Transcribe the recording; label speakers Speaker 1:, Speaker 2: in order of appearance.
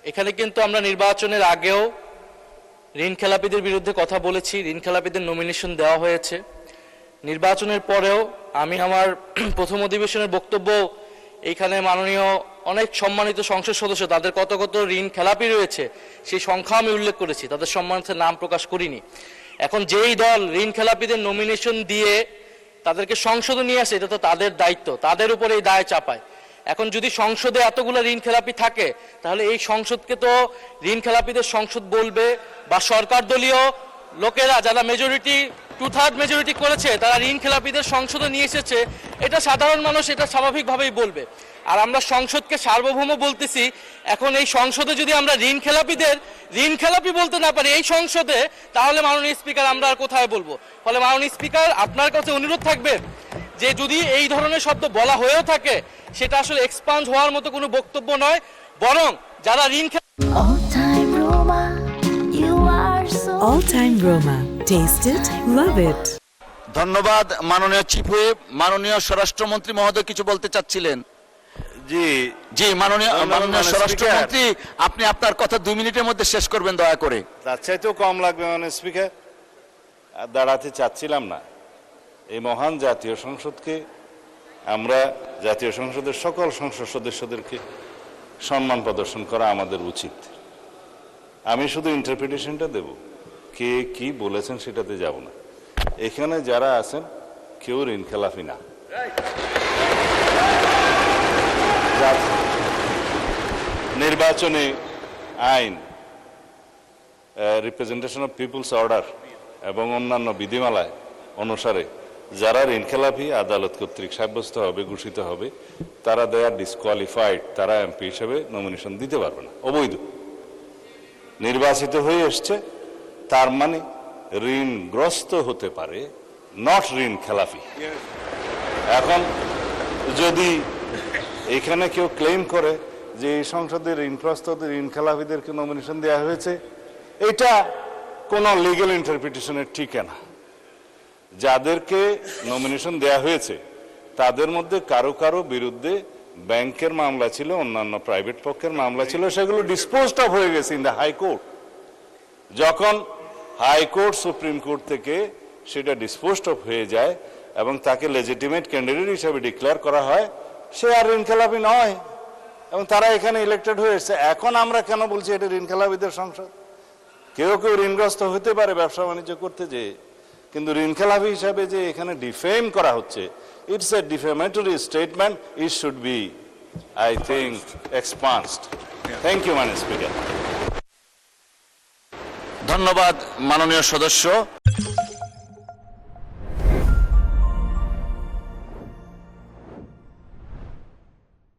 Speaker 1: এখানে কিন্তু আমরা নির্বাচনের আগেও ঋণ খেলাপিদের বিরুদ্ধে কথা বলেছি, ঋণ খেলাপিদের নমিনেশন দেওয়া হয়েছে। নির্বাচনের পরেও আমি আমার প্রথম অধিবেশনের বক্তব্য এইখানে মাননীয় অনেক সম্মানিত সংসদ সদস্য তাদের কত কত ঋণ খেলাপি রয়েছে সেই সংখ্যা আমি উল্লেখ করেছি, তাদের সম্মানিত নাম প্রকাশ করিনি। এখন যেই দল ঋণ খেলাপিদের নমিনেশন দিয়ে তাদেরকে সংসদে নিয়ে আসে, এটা তো তাদের দায়িত্ব, তাদের উপরে এই দায় চাপায়। এখন যদি সংসদে এতগুলো ঋণ খেলাপি থাকে তাহলে এই সংসদকে তো ঋণ খেলাপিদের সংসদ বলবে, বা সরকার দলীয় লোকেরা যারা মেজরিটি 2/3 মেজরিটি করেছে তারা ঋণ খেলাপিদের সংসদে নিয়ে এসেছে, এটা সাধারণ মানুষ এটা স্বাভাবিকভাবেই বলবে। আর আমরা সংসদকে সার্বভৌম বলতেছি, এখন এই সংসদে যদি আমরা ঋণ খেলাপি বলতে না পারি এই সংসদে, তাহলে মাননীয় স্পিকার আমরা আর কোথায় বলবো? ফলে মাননীয় স্পিকার আপনার কাছে অনুরোধ থাকবে যে যদি এই ধরনের শব্দ বলা হয়েও থাকে সেটা আসলে এক্সপান্ড হওয়ার মতো কোনো বক্তব্য নয়, বরং যারা ঋণ
Speaker 2: All time Roma. Taste it, love it.
Speaker 3: ধন্যবাদ মাননীয় চিফ হুইপ। মাননীয় স্বরাষ্ট্রমন্ত্রী মহোদয় কিছু বলতে চাচ্ছিলেন?
Speaker 4: জি
Speaker 3: জি, মাননীয় স্বরাষ্ট্রমন্ত্রী, আপনি আপনার কথা 2 মিনিটের মধ্যে শেষ করবেন দয়া করে।
Speaker 4: তার চাইতেও কম লাগবে মাননীয় স্পিকার। দাঁড়াতে চাচ্ছিলাম না। এই মহান জাতীয় সংসদকে, আমরা জাতীয় সংসদের সকল সংসদ সদস্যদেরকে সম্মান প্রদর্শন করা আমাদের উচিত। আমি শুধু ইন্টারপ্রিটেশনটা দেব, কে কি বলেছেন সেটাতে যাব না। এখানে যারা আছেন কেউ ঋণ খেলাফি না। নির্বাচনে আইন, রিপ্রেজেন্টেশন অফ পিপুলস অর্ডার এবং অন্যান্য বিধিমালায় অনুসারে যারা ঋণ খেলাফি আদালত কর্তৃক সাব্যস্ত হবে, ঘোষিত হবে, তারা দে আর ডিসকোয়ালিফাইড, তারা এমপি হিসেবে নমিনেশন দিতে পারবে না, অবৈধ। নির্বাচিত হয়ে এসছে তার মানে ঋণগ্রস্ত হতে পারে, নট ঋণ খেলাফি। এখন যদি এখানে কেউ ক্লেম করে যে এই সংসদের ঋণগ্রস্ত ঋণ খেলাফিদেরকে নমিনেশন দেওয়া হয়েছে, এটা কোনো লিগ্যাল ইন্টারপ্রিটেশনের ঠিকানা। যাদেরকে নমিনেশন দেওয়া হয়েছে তাদের মধ্যে কারো কারো বিরুদ্ধে ব্যাংকের মামলা ছিল, অন্যান্য প্রাইভেট পক্ষের মামলা ছিল, সেগুলো ডিসপোজড অফ হয়ে গেছে ইন দ্য হাইকোর্ট। যখন হাইকোর্ট সুপ্রিম কোর্ট থেকে সেটা ডিসপোজড অফ হয়ে যায় এবং তাকে লেজিটিমেট ক্যান্ডিডেট হিসেবে ডিক্লেয়ার করা হয়, সে আর ঋণ খেলাপি নয় এবং তারা এখানে ইলেক্টেড হয়ে এসছে। এখন আমরা কেন বলছি এটা ঋণ খেলাপিদের সংসদ? কেউ কেউ ঋণগ্রস্ত হতে পারে ব্যবসা বাণিজ্য করতে যেয়ে, কিন্তু ঋণ খেলাপি হিসাবে যে এখানে ডিফেম করা হচ্ছে, it's a defamatory statement, it should be, I think, expunged. Thank you মাননীয় স্পিকার।
Speaker 3: ধন্যবাদ মাননীয় সদস্য।